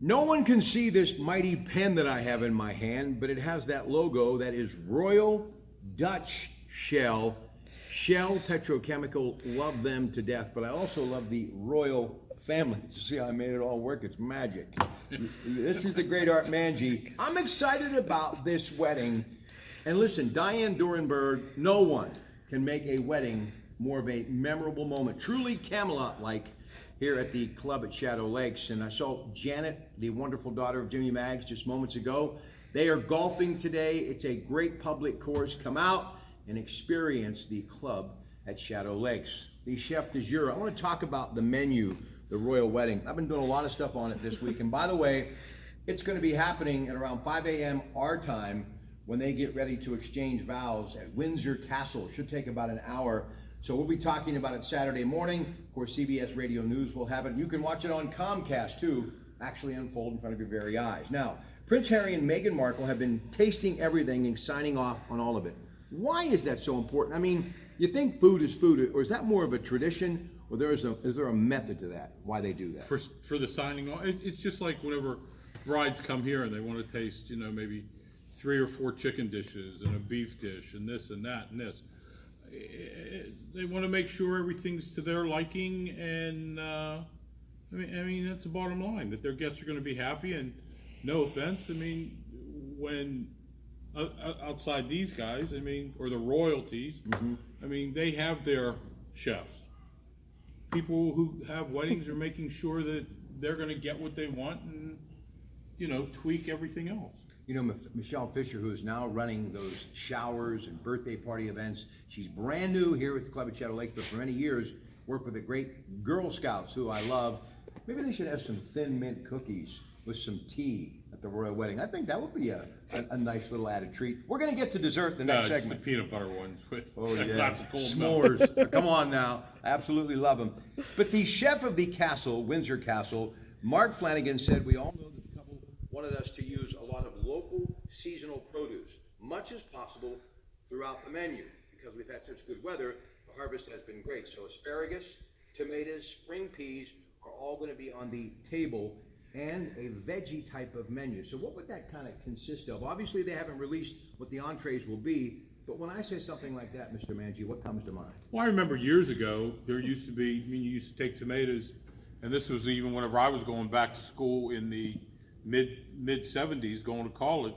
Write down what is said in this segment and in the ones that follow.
No one can see this mighty pen that I have in my hand, but it has that logo that is Royal Dutch Shell. Shell Petrochemical, love them to death, but I also love the Royal family. See how I made it all work? It's magic. This is the great Art Manji. I'm excited about this wedding. And listen, Diane Dorenberg, no one can make a wedding more of a memorable moment. Truly Camelot-like here at the club at Shadow Lakes. And I saw Janet, the wonderful daughter of Jimmy Maggs, just moments ago. They are golfing today. It's a great public course. Come out and experience the club at Shadow Lakes. The chef de jour. I want to talk about the menu, the royal wedding. I've been doing a lot of stuff on it this week. And by the way, it's going to be happening at around 5 a.m. our time when they get ready to exchange vows at Windsor Castle. Should take about an hour. So we'll be talking about it Saturday morning. Of course, CBS Radio News will have it. You can watch it on Comcast too, actually unfold in front of your very eyes. Now, Prince Harry and Meghan Markle have been tasting everything and signing off on all of it. Why is that so important? I mean, you think food is food, or is that more of a tradition, or is there a method to that, why they do that? For the signing off, it's just like whenever brides come here and they want to taste, maybe 3 or 4 chicken dishes and a beef dish and this and that and this. They want to make sure everything's to their liking, and I mean that's the bottom line, that their guests are going to be happy. And no offense, when outside these guys, or the royalties, they have their chefs. People who have weddings are making sure that they're going to get what they want and tweak everything else. Michelle Fisher, who is now running those showers and birthday party events, she's brand new here at the Club at Shadow Lakes, but for many years worked with the great Girl Scouts, who I love. Maybe they should have some thin mint cookies with some tea at the royal wedding. I think that would be a nice little added treat. We're going to get to dessert in the next segment. It's the peanut butter ones with a glass of cold s'mores. Come on now. Absolutely love them. But the chef of the castle, Windsor Castle, Mark Flanagan, said, we all know that the couple wanted us to use a lot of local seasonal produce, much as possible throughout the menu. Because we've had such good weather, the harvest has been great. So asparagus, tomatoes, spring peas are all going to be on the table, and a veggie type of menu. So what would that kind of consist of? Obviously they haven't released what the entrees will be, but when I say something like that, Mr. Manji, what comes to mind? Well, I remember years ago, there used to be, you used to take tomatoes, and this was even whenever I was going back to school in the mid 70s, going to college,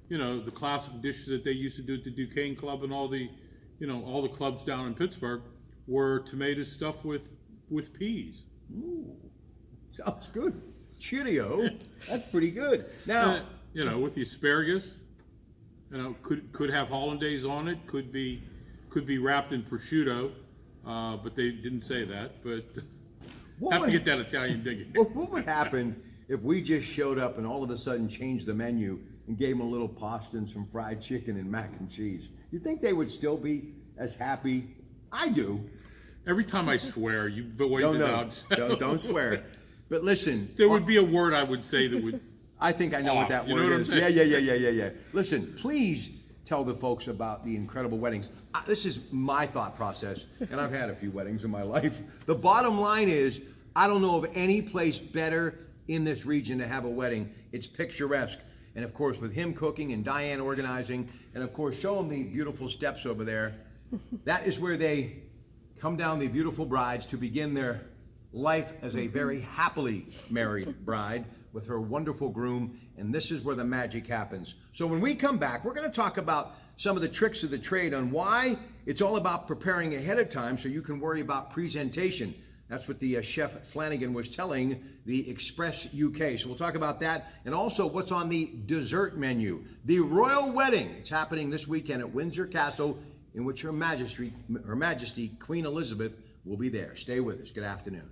the classic dishes that they used to do at the Duquesne Club and all the clubs down in Pittsburgh were tomatoes stuffed with peas. Ooh, sounds good. Cheerio. That's pretty good. Now, with the asparagus, could have hollandaise on it, could be wrapped in prosciutto, but they didn't say that. But have to get that Italian digging. Well, what would happen if we just showed up and all of a sudden changed the menu and gave them a little pasta and some fried chicken and mac and cheese? You think they would still be as happy? I do. Every time I swear, you void it out. So. Don't swear. But listen, there would be a word I would say that would. I think I know what that word is. Yeah. Listen, please tell the folks about the incredible weddings. This is my thought process, and I've had a few weddings in my life. The bottom line is, I don't know of any place better in this region to have a wedding. It's picturesque. And of course, with him cooking and Diane organizing, and of course, show them the beautiful steps over there. That is where they come down, the beautiful brides, to begin their life as a very happily married bride with her wonderful groom, and this is where the magic happens. So when we come back, we're going to talk about some of the tricks of the trade on why it's all about preparing ahead of time so you can worry about presentation. That's what the chef Flanagan was telling the Express UK. So we'll talk about that, and also what's on the dessert menu. The royal wedding. It's happening this weekend at Windsor Castle, in which Her Majesty Queen Elizabeth will be there. Stay with us. Good afternoon.